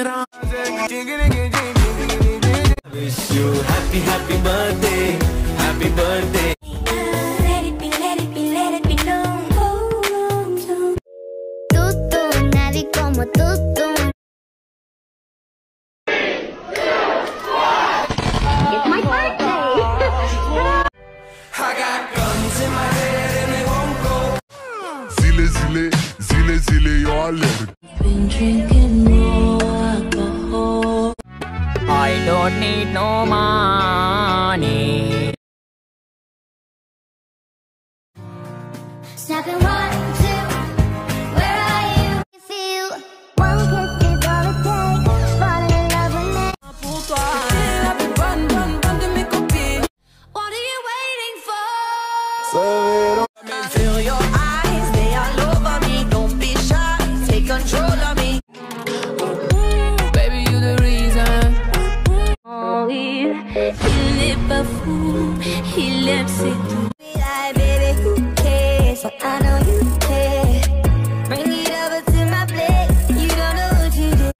Wish you happy happy birthday, happy birthday. Let it be, let it be, let it be known. Tutto, navi como tutto. It's my birthday. I got guns in my head and they won't go. Zile, zile, zile, zile, yo alert. Been drinking more alcohol. I don't need no money. Snapping 1, 2, where are you? You feel one kiss is all it takes. Falling in love with me. What are you waiting for? Feel your eyes, they all over me. Don't be shy, take control of me. Baby, you the reason. Oh, il n'est pas fou, il aime c'est tout. Baby, who cares? But I know you care. Bring it over to my place. You don't know what you did.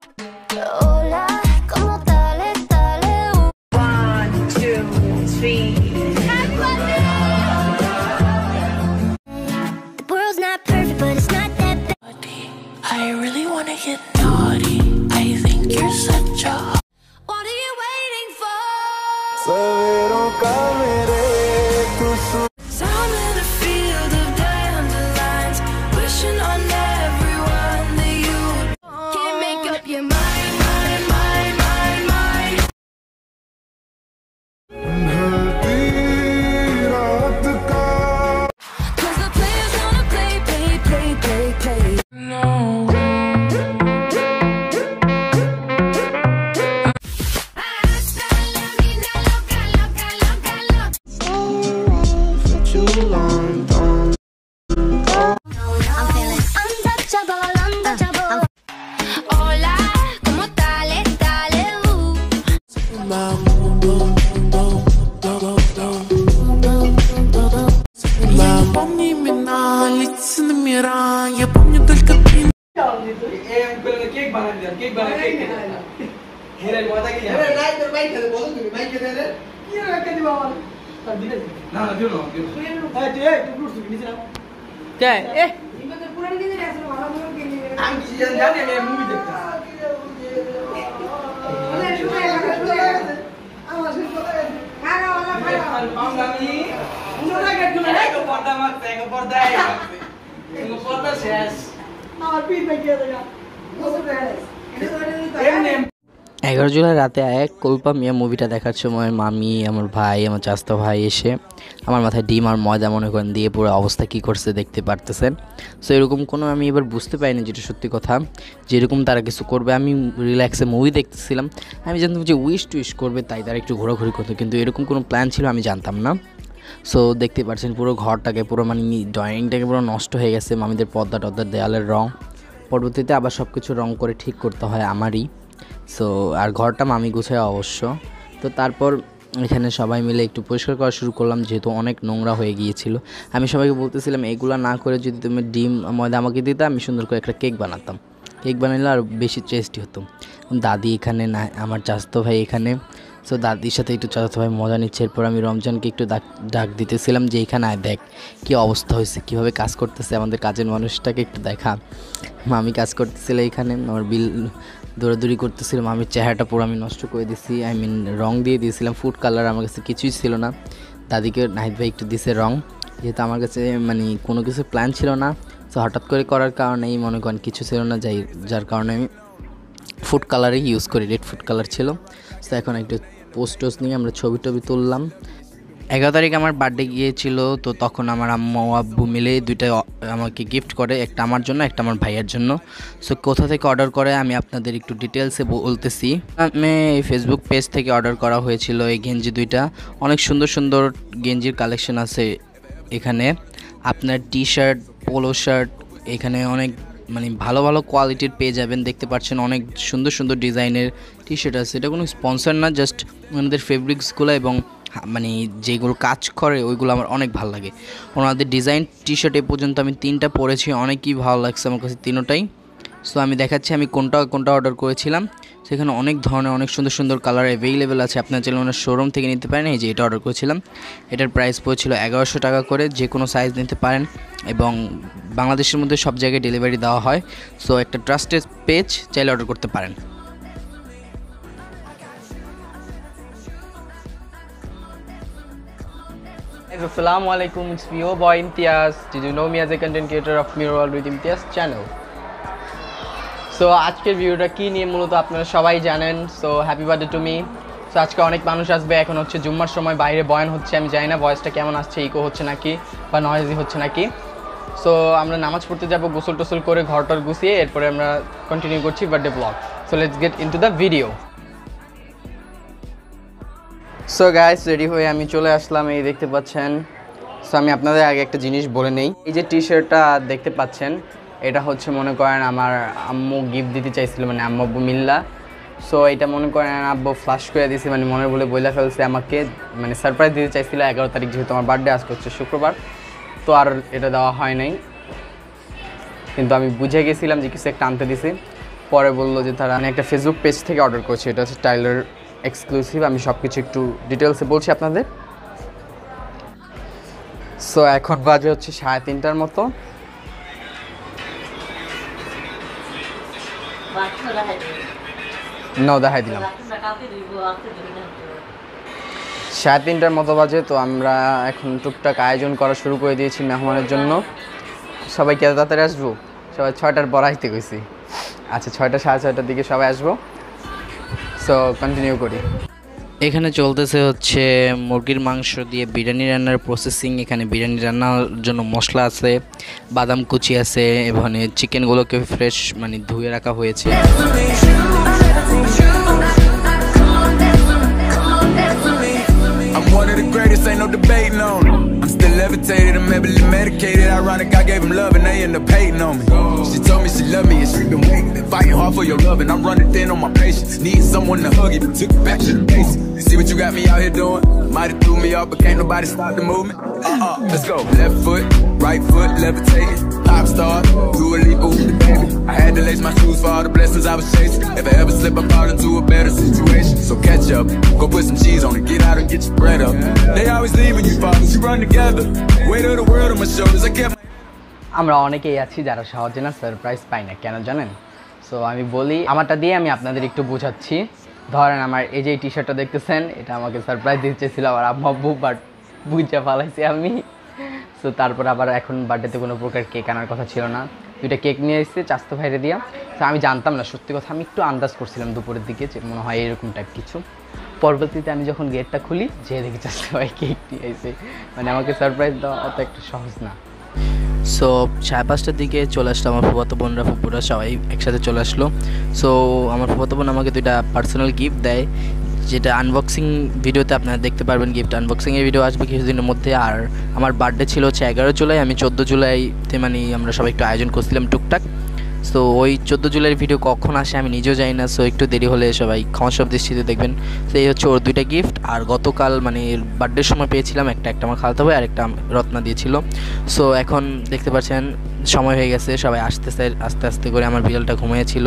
Hola, como dale, dale. 1, 2, 3. The world's not perfect, but it's not that bad. I really wanna get naughty. I think you're such a. What are you waiting for? Saberon camere tu su. I'm in a field of dandelions, wishing on everyone that you can't make up your mind, mind, mind, mind, mind. धरती रात का Cause the players gonna play, play, play, play, play. No. too long, don't. I'm feeling untouchable, untouchable. Hola, como dale, dale, Помни меня, лица номера. Я помню только ты. Cake बना दिया cake बना cake हेरे पता कि हेरे night में mic खेले बोल तुम माइक खेले रे ये रख दे बाबा कर दिले ना ना दियो ना दियो ए जे तू फ्रूट्स नीचे ना क्या ए इनका तो पूरा नहीं दे रहा है वाला बोल के लिए हम किसी जाने मैं मूवी देखता अरे शुरू है आवाज पता है खाना वाला खाना हम गामी उन्होंने क्या क्यों है को पर्दा मत को पर्दा है को पर्दा शेष और भी पे किया था वो सब है 11 জুলাই রাতে এক কল্পা মিয়া মুভিটা দেখার সময় মামি আমার ভাই আমার চাস্তো ভাই এসে আমার মাথায় ডিম আর ময়দা মনে করেন দিয়ে পুরো অবস্থা কী করছে দেখতে পারতেছেন। সো এরকম কোনো আমি এবার বুঝতে পারিনি, যেটা সত্যি কথা, যেরকম তারা কিছু করবে। আমি রিল্যাক্সে মুভি দেখতেছিলাম, আমি জানতাম যে উইশ টুইশ করবে তাই তারা একটু ঘোরাঘুরি করতো, কিন্তু এরকম কোনো প্ল্যান ছিল আমি জানতাম না। সো দেখতে পাচ্ছেন পুরো ঘরটাকে পুরো মানে ড্রয়িংটাকে পুরো নষ্ট হয়ে গেছে, মামিদের পর্দা টর্দার দেয়ালের রং, পরবর্তীতে আবার সব কিছু রং করে ঠিক করতে হয় আমারই। সো আর ঘরটা মামি গুছায় অবশ্য। তো তারপর এখানে সবাই মিলে একটু পরিষ্কার করা শুরু করলাম, যেহেতু অনেক নোংরা হয়ে গিয়েছিল। আমি সবাইকে বলতেছিলাম এগুলো না করে যদি তুমি ডিম ময়দা আমাকে দিতে আমি সুন্দর করে একটা কেক বানাতাম, কেক বানালে আর বেশি টেস্টি হতো। দাদি এখানে না, আমার চাচাতো ভাই এখানে। সো দাদির সাথে একটু চাচাতো ভাই মজা নিচ্ছে। এরপর আমি রমজানকে একটু ডাক দিতেছিলাম যে এখানে আয় দেখ কী অবস্থা হয়েছে, কীভাবে কাজ করতেছে আমাদের কাজের মানুষটাকে একটু দেখা। মামি কাজ করতেছিল এখানে, আমার বিল দৌড়াদৌড়ি করতেছিলাম, আমি চেহারাটা পুরো আমি নষ্ট করে দিয়েছি, রং দিয়ে দিয়েছিলাম ফুড কালার, আমার কাছে কিছুই ছিল না। দাদিকে নাহিদ ভাই একটু দিছে রং, যেহেতু আমার কাছে মানে কোনো কিছু প্ল্যান ছিল না। সো হঠাৎ করে করার কারণেই মনে করেন কিছু ছিল না, যার কারণে আমি ফুড কালারই ইউজ করি, রেড ফুড কালার ছিল। সো এখন একটু পোস্ট টোস্ট নিয়ে আমরা ছবি টবি তুললাম। 11 তারিখ আমার বার্থডে গিয়েছিল, তো তখন আমার আম্মু আব্বু মিলে দুইটা আমাকে গিফট করে, একটা আমার জন্য একটা আমার ভাইয়ের জন্য। সো কোথা থেকে অর্ডার করে আমি আপনাদের একটু ডিটেলসে বলতেছি। আমি ফেসবুক পেজ থেকে অর্ডার করা হয়েছিল এই গেঞ্জি দুইটা। অনেক সুন্দর সুন্দর গেঞ্জির কালেকশন আছে এখানে, আপনার টি শার্ট, পোলো শার্ট, এখানে অনেক মানে ভালো ভালো কোয়ালিটির পেয়ে যাবেন। দেখতে পাচ্ছেন অনেক সুন্দর সুন্দর ডিজাইনের টি শার্ট আছে। এটা কোনো স্পন্সর না, জাস্ট ওনাদের ফেব্রিক্সগুলো এবং মানে যেগুলো কাজ করে ওইগুলো আমার অনেক ভালো লাগে। ওনাদের ডিজাইন টি শার্ট এ পর্যন্ত আমি 3টা পরেছি, অনেকই ভালো লাগছে আমার কাছে তিনোটাই। সো আমি দেখাচ্ছি আমি কোনটা কোনটা অর্ডার করেছিলাম। সেখানে অনেক ধরনের অনেক সুন্দর সুন্দর কালার অ্যাভেলেবেল আছে, আপনার চাইলে ওনার শোরুম থেকে নিতে পারেন। এই যে এটা অর্ডার করেছিলাম, এটার প্রাইস পড়েছিল 1100 টাকা করে, যে কোনো সাইজ নিতে পারেন এবং বাংলাদেশের মধ্যে সব জায়গায় ডেলিভারি দেওয়া হয়। সো একটা ট্রাস্টেড পেজ, চাইলে অর্ডার করতে পারেন। Assalamu alaikum, it's me your boy Imtiaz. Did you know me as a content creator of Mirror World with Imtiaz channel? So আজকের ভিডিওটা কী নিয়ে মূলত আপনারা সবাই জানেন। So happy birthday to me. So আজকে অনেক মানুষ আসবে, এখন হচ্ছে জুম্মার সময়, বাইরে বয়ান হচ্ছে, আমি জানি না ভয়েসটা কেমন আসছে, ইকো হচ্ছে নাকি বা নয়েজি হচ্ছে নাকি। সো আমরা নামাজ পড়তে যাব, গোসল টোসল করে ঘরটার গুছিয়ে এরপরে আমরা কন্টিনিউ করছি birthday blog. So let's get into the video. So guys, ready হয়ে আমি চলে আসলাম, এই দেখতে পাচ্ছেন। সো আমি আপনাদের আগে একটা জিনিস বলে নেই, এই যে টি শার্টটা দেখতে পাচ্ছেন, এটা হচ্ছে মনে করেন আমার আম্মু গিফট দিতে চাইছিল, মানে আম্মু আব্বু মিল্লা। সো এটা মনে করেন আব্বু ফ্লাশ করে দিয়েছে, মানে মনের বলে বইলা ফেলছে আমাকে, মানে সারপ্রাইজ দিতে চাইছিল 11 তারিখ, যেহেতু আমার বার্থডে আজকে হচ্ছে শুক্রবার। তো আর এটা দেওয়া হয় নাই, কিন্তু আমি বুঝে গেছিলাম যে কিছু একটা আনতে দিছি। পরে বললো যে তারা, আমি একটা ফেসবুক পেজ থেকে অর্ডার করছি, এটা হচ্ছে টাইলার এক্সক্লুসিভ। আমি সব কিছু একটু ডিটেলসে বলছি আপনাদের। সো এখন বাজে হচ্ছে 3:30টার মতো। দেখাই দিলাম 3:30টার মতো বাজে। তো আমরা এখন টুকটাক আয়োজন করা শুরু করে দিয়েছি মেহমানের জন্য। সবাই কে তাড়াতাড়ি আসবো? সবাই 6টার পর আসতে গেছি। আচ্ছা, 6টা 6:30টার দিকে সবাই আসবো। সো কন্টিনিউ করি। এখানে চলতেছে হচ্ছে মুরগির মাংস দিয়ে বিরিয়ানি রান্নার প্রসেসিং। এখানে বিরিয়ানি রান্নার জন্য মশলা আছে, বাদাম কুচি আছে, এখানে চিকেনগুলোকে ফ্রেশ মানে ধুয়ে রাখা হয়েছে। I'm one of the greatest, ain't no debating on it. I'm still levitated, I'm heavily medicated. Ironic, I gave him love and they end up hating on me. She told me she loved me and she been waiting, been fighting hard for your love, and I'm running thin on my patience. Need someone to hug it, took it back to the basics. See what you got me out here doing? Might have threw me off, but can't nobody stop the movement. Let's go. Left foot, right foot, levitating. Pop star, do a leap with the baby. I had to lace my shoes for all the blessings I was chasing. If I ever slip, I'm out into a better situation. So catch up, go put some cheese on it, get out and get your bread up. They always leave when you fall, you run together. Weight of the world on my shoulders, I kept. আমরা অনেকেই আছি যারা সহজে না surprise পাই না, কেন জানেন? So আমি বলি, আমারটা দিয়ে আমি আপনাদের একটু বোঝাচ্ছি। ধরেন আমার এই যে টি শার্টটা দেখতেছেন, এটা আমাকে সারপ্রাইজ দিতে চেয়েছিল আমার আম্মু আব্বু, বাট বুঝা ফালাইছি আমি। সো তারপর আবার এখন বার্থডেতে কোনো প্রকার কেক আনার কথা ছিল না, 2টা কেক নিয়ে এসেছে চাস্তো ভাইরে দিয়া। তো আমি জানতাম না, সত্যি কথা, আমি একটু আন্দাজ করছিলাম দুপুরের দিকে যে মনে হয় এরকম টাইপ কিছু। পরবর্তীতে আমি যখন গেটটা খুলি, যে দেখি চাস্তো ভাই কেক নিয়ে এসে, মানে আমাকে সারপ্রাইজ দেওয়া অত একটা সহজ না। সো 5:30টার দিকে চলে আসলো আমার ফুফাতো বোনরা, ফুপুরা সবাই একসাথে চলে আসলো। সো আমার ফুফাতো বোন আমাকে 2টা পার্সোনাল গিফট দেয়, যেটা আনবক্সিং ভিডিওতে আপনারা দেখতে পারবেন। গিফট আনবক্সিংয়ের ভিডিও আসবে কিছুদিনের মধ্যে। আর আমার বার্থডে ছিল হচ্ছে 11 জুলাই, আমি 14 জুলাইতে মানে আমরা সবাই একটু আয়োজন করছিলাম টুকটাক। সো ওই 14 জুলাইয়ের ভিডিও কখন আসে আমি নিজেও জানি না, সো একটু দেরি হলে সবাই ক্ষমাসুন্দর দৃষ্টিতে দেখবেন। তো এই হচ্ছে ওর 2টা গিফট। আর গতকাল মানে বার্থডের সময় পেয়েছিলাম একটা আমার খালাতো ভাই আর একটা রত্না দিয়েছিল। সো এখন দেখতে পাচ্ছেন সময় হয়ে গেছে, সবাই আসতেছে, আস্তে আস্তে করে আমার বিড়ালটা ঘুমিয়েছিল।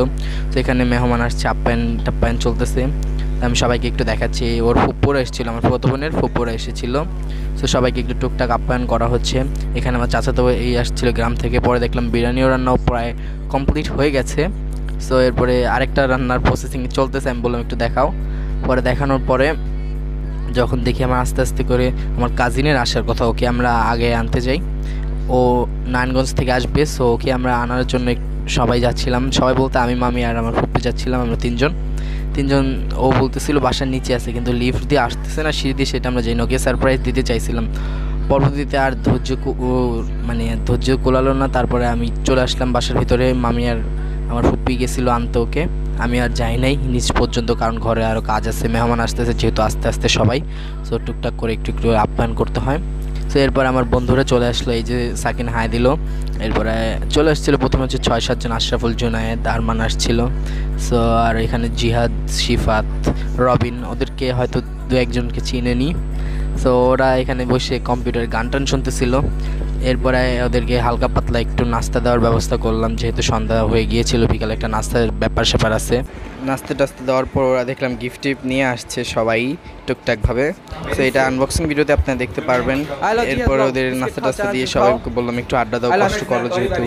তো এখানে মেহমান আসছে, আপ্যায়ন চলতেছে। আমি সবাইকে একটু দেখাচ্ছি, ওর ফুপুরা এসেছিলো, আমার ফুফাতো বোনের ফুপুরা এসেছিলো। সো সবাইকে একটু টুকটাক আপ্যায়ন করা হচ্ছে। এখানে আমার চাচাতো এই আসছিলো গ্রাম থেকে। পরে দেখলাম বিরিয়ানিও রান্নাও প্রায় কমপ্লিট হয়ে গেছে। সো এরপরে আরেকটা রান্নার প্রসেসিং চলতেছে, আমি বললাম একটু দেখাও। পরে দেখানোর পরে যখন দেখি আমার আস্তে আস্তে করে আমার কাজিনের আসার কথা, ওকে আমরা আগে আনতে যাই, ও নারায়ণগঞ্জ থেকে আসবে। সো ওকে আমরা আনার জন্য সবাই যাচ্ছিলাম, সবাই বলতে আমি, মামি আর আমার ফুপি যাচ্ছিলাম, আমরা তিনজন। ও বলতেছিল বাসার নিচে আছে, কিন্তু লিফট দিয়ে আসতেছে না, সিঁড়ি দিয়ে, সেটা আমরা যাই না, ওকে সারপ্রাইজ দিতে চাইছিলাম। পরবর্তীতে আর ধৈর্য কোলালো না, তারপরে আমি চলে আসলাম বাসার ভিতরে। মামি আর আমার ফুপি গেছিলো আনতে ওকে, আমি আর যাই নাই নিচ পর্যন্ত, কারণ ঘরে আরও কাজ আছে, মেহমান আসতেছে যেহেতু আস্তে আস্তে সবাই। সো টুকটাক করে একটু আপ্যায়ন করতে হয়। সো এরপর আমার বন্ধুরা চলে আসলো, এই যে সাকিন হাই দিল। এরপরে চলে আসছিলো প্রথমে হচ্ছে 6-7 জন, আশরাফুল, জুনায়েদ, আরমান আসছিল। সো আর এখানে জিহাদ, শিফাত, রবিন, ওদেরকে হয়তো 2-1 জনকে চিনে নিই। সো ওরা এখানে বসে কম্পিউটারে গান টান শুনতেছিল। এরপরে ওদেরকে হালকা পাতলা একটু নাস্তা দেওয়ার ব্যবস্থা করলাম, যেহেতু সন্ধ্যা হয়ে গিয়েছিল, বিকালে একটা নাস্তার ব্যাপার স্যাপার আছে। নাস্তা টাস্তা দেওয়ার পর ওরা দেখলাম গিফট টিফট নিয়ে আসছে সবাই টুকটাকভাবে। তো এটা আনবক্সিং ভিডিওতে আপনারা দেখতে পারবেন। এরপর ওদের নাস্তা টাস্তা দিয়ে সবাইকে বললাম একটু আড্ডা দাও, কষ্ট করো, যেহেতু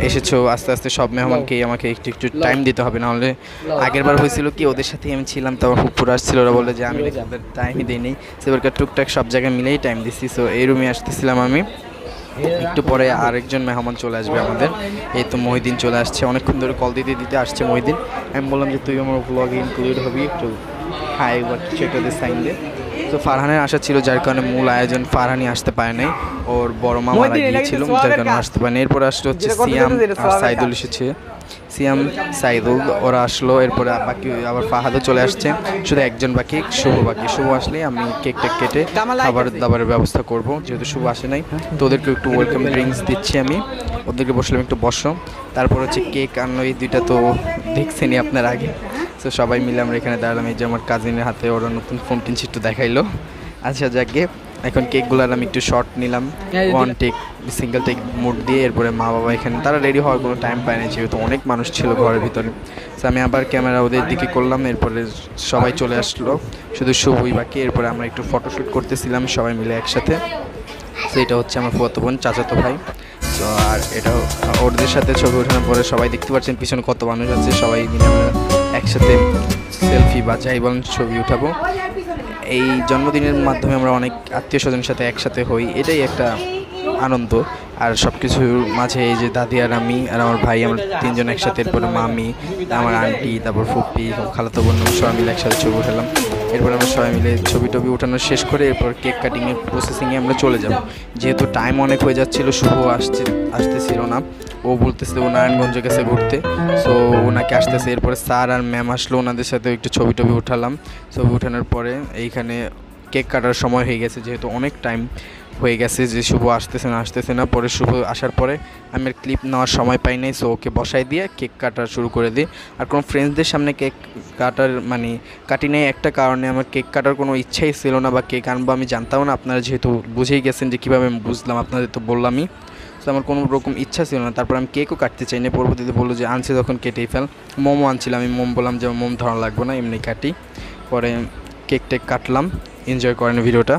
এসেছো আস্তে আস্তে সব মেহমানকেই আমাকে একটু একটু টাইম দিতে হবে, নাহলে আগের বার হয়েছিল কি ওদের সাথেই আমি ছিলাম, তো আমার ফুপুর আসছিল, ওরা বলে যে আমি ওদের টাইমই দিই নেই, সেবারকার টুকটাক সব জায়গায় মিলেই টাইম দিচ্ছি। সো এই রুমে আসতেছিলাম আমি, একটু পরে আরেকজন মেহমান চলে আসবে আমাদের। এই তো মহিদিন চলে আসছে, অনেকক্ষণ ধরে কল দিতে দিতে আসছে মহিদিন। আমি বললাম যে তুই আমার ব্লগে ইনক্লুড হবি, একটু হাই বা কিছু একটা সাইন দে। তো ফারহানের আশা ছিল, যার কারণে মূল আয়োজন ফারহানই আসতে পারে নাই, ওর বড় মা মারা গিয়েছিল, যার কারণে আসতে পারেনি। এরপরে আসলে হচ্ছে সিয়াম আর সাইদুল এসেছে, সিয়াম সাইদুল ওরা আসলো। এরপরে বাকি আবার ফাহাদও চলে আসছে, শুধু একজন বাকি শুভ বাকি। শুভ আসলে আমি কেক টেক কেটে খাবার দাবারের ব্যবস্থা করব, যেহেতু শুভ আসে নাই। তো ওদেরকে একটু ওয়েলকাম ড্রিঙ্কস দিচ্ছি আমি, ওদেরকে বসলাম একটু বসো। তারপর হচ্ছে কেক আনলো, এই দুইটা তো দেখছেনি আপনার আগে। তো সবাই মিলে আমরা এখানে দাঁড়ালাম, এই যে আমার কাজিনের হাতে ওরা নতুন ফোন কিনছি, একটু দেখাইলো। আচ্ছা যাকে এখন কেকগুলোর আমি একটু শর্ট নিলাম, one take single take mode দিয়ে। এরপরে মা বাবা এখানে তারা রেডি হওয়ার কোনো টাইম পায় না, যেহেতু অনেক মানুষ ছিল ঘরের ভিতরে। তো আমি আবার ক্যামেরা ওদের দিকে করলাম, এরপরে সবাই চলে আসলো, শুধু শুভই বাকি। এরপরে আমরা একটু ফটোশ্যুট করতেছিলাম সবাই মিলে একসাথে। তো এটা হচ্ছে আমার ফুফাতো বোন, চাচাতো ভাই। তো আর এটাও ওদের সাথে ছবি ওঠানোর পরে সবাই দেখতে পাচ্ছেন পিছনে কত মানুষ আছে, সবাই মিলে আমরা একসাথে সেলফি বা যাই বলেন ছবি উঠাবো। এই জন্মদিনের মাধ্যমে আমরা অনেক আত্মীয় স্বজনের সাথে একসাথে হই, এটাই একটা আনন্দ। আর সব কিছুর মাঝে এই যে দাদি আর আমি আর আমার ভাই, আমরা তিনজন একসাথে, এরপরে মামি, আমার আন্টি, তারপর ফুপ্পি, খালাতো বোন, সবাই মিলে একসাথে ছবি উঠালাম। এরপর আমরা সবাই মিলে ছবি টবি উঠানো শেষ করে এরপর কেক কাটিংয়ের প্রসেসিংয়ে আমরা চলে যাব, যেহেতু টাইম অনেক হয়ে যাচ্ছিলো। শুভ আসতেছিল না, ও বলতেছিল ও নারায়ণগঞ্জ গেছে ঘুরতে, সো ওনাকে আসতেছে। এরপরে স্যার আর ম্যাম আসলো, ওনাদের সাথে একটু ছবি টবি উঠালাম। ছবি উঠানোর পরে এইখানে কেক কাটার সময় হয়ে গেছে, যেহেতু অনেক টাইম হয়ে গেছে যে শুভ আসতেছে না। পরে শুভ আসার পরে আমি আর ক্লিপ নেওয়ার সময় পাই নাই, সো ওকে বসাই দিয়ে কেক কাটা শুরু করে দিই। আর কোনো ফ্রেন্ডসদের সামনে কেক কাটার কাটি নেই, একটা কারণে আমার কেক কাটার কোনো ইচ্ছাই ছিল না, বা কেক আনবো আমি জানতাম না। আপনারা যেহেতু বুঝেই গেছেন যে কীভাবে আমি বুঝলাম, আপনাদের তো বললামই। তো আমার কোনো রকম ইচ্ছা ছিল না, তারপর আমি কেকও কাটতে চাই না। পরবর্তীতে বললো যে আনছে যখন কেটেই ফেল। মোমো আনছিলাম, আমি মোম বললাম যে মোম ধরা লাগবে না, এমনি কাটি। পরে কেক টেক কাটলাম, এনজয় করেন ভিডিওটা।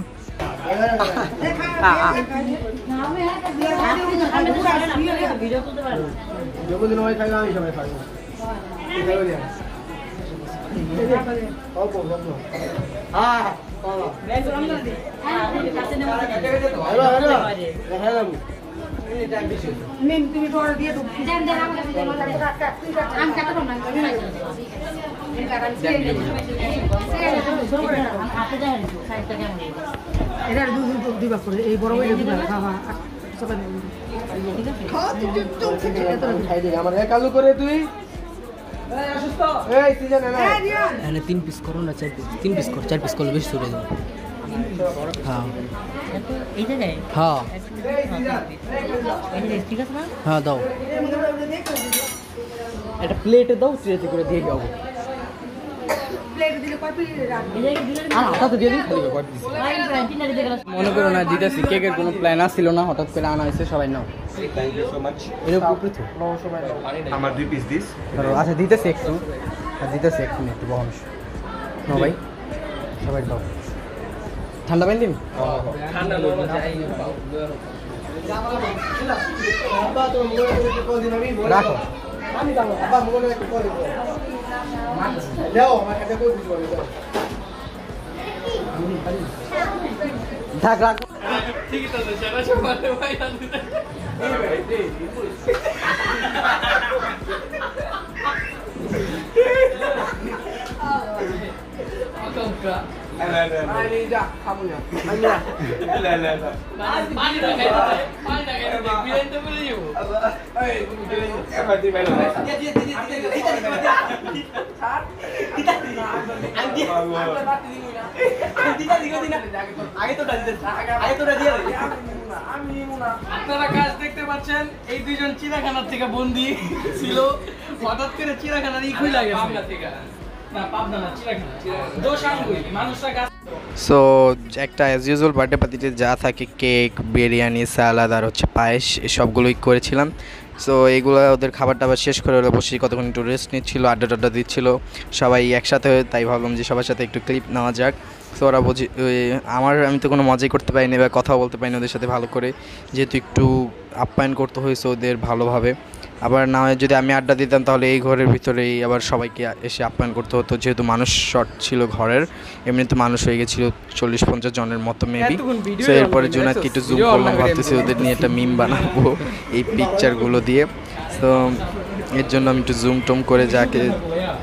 কালু করে তুই 3 পিস করো না, 4 পিস, 3 পিস কর, 4 পিস করলে বেশি চলে যাবে। হ্যাঁ এই জায়গায়, হ্যাঁ ঠিক আছে না, হ্যাঁ দাও একটা প্লেটে দাও, ট্রেতে করে দিয়ে যাবো। মনে করো না দিতেছি, কেকের কোনো প্ল্যান আসছিল না, হঠাৎ করে আনা হয়েছে, সবাই নাও। আমার 2 পিস দিস। আচ্ছা দিতেছি একটু, দিতেছি একটু বহন নো ভাই, সবাই দাও। ঠান্ডা পানি দিন, রাখো। থাক রাখো। আপনারা কাজ দেখতে পাচ্ছেন, এই দুইজন চিড়াখানার থেকে বন্দি ছিল, হঠাৎ করে চিড়াখানার খুলে গেছে। না পাবনা না চিড়াখানা দোষাঙ্গুই মানুষরা গাছ সো একটা অ্যাজ ইউজুয়াল বার্থডে পার্টিতে যা থাকে কেক বিরিয়ানি সালাদ আর হচ্ছে পায়েস সবগুলোই করেছিলাম। সো এইগুলো ওদের খাবার টাবার শেষ করে ওরা বসে কতক্ষণ একটু রেস্ট নিচ্ছিল, আড্ডা টাড্ডা দিচ্ছিল সবাই একসাথে, তাই ভাবলাম যে সবার সাথে একটু ক্লিপ নেওয়া যাক। সো ওরা আমি তো কোনো মজাই করতে পারিনি বা কথাও বলতে পারিনি ওদের সাথে ভালো করে, যেহেতু একটু আপ্যায়ন করতে হয়েছে ওদের ভালোভাবে। আবার না হয় যদি আমি আড্ডা দিতাম তাহলে এই ঘরের ভিতরেই আবার সবাইকে এসে আপ্যায়ন করতে হতো, যেহেতু মানুষ শর্ট ছিল ঘরের, এমনিতে মানুষ হয়ে গেছিলো 40-50 জনের মতো মেবি। সো এরপরে জোনাথকে একটু জুম করলাম, ভাবতেছি ওদের নিয়ে একটা মিম বানাবো এই পিকচারগুলো দিয়ে। তো এর জন্য আমি একটু জুম টুম করে যাকে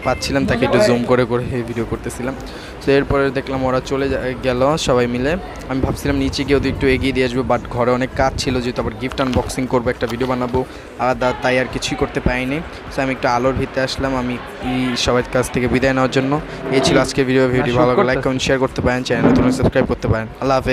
পাচ্ছিলাম তাকে একটু জুম করে করে ভিডিও করতেছিলাম। তো এরপরে দেখলাম ওরা চলে গেল সবাই মিলে। আমি ভাবছিলাম নিচে গিয়ে ওদের একটু এগিয়ে দিয়ে আসবো, বাট ঘরে অনেক কাজ ছিল, যেহেতু আবার গিফট আনবক্সিং করবো, একটা ভিডিও বানাবো আলাদা, তাই আর কিছুই করতে পারিনি। সো আমি একটু আলোর ভিতরে আসলাম আমি সবার কাছ থেকে বিদায় নেওয়ার জন্য। এই ছিল আজকে ভিডিও ভালো লাইক কমেন্ট শেয়ার করতে পারেন, চ্যানেল নতুন সাবস্ক্রাইব করতে পারেন। আল্লাহ হাফেজ।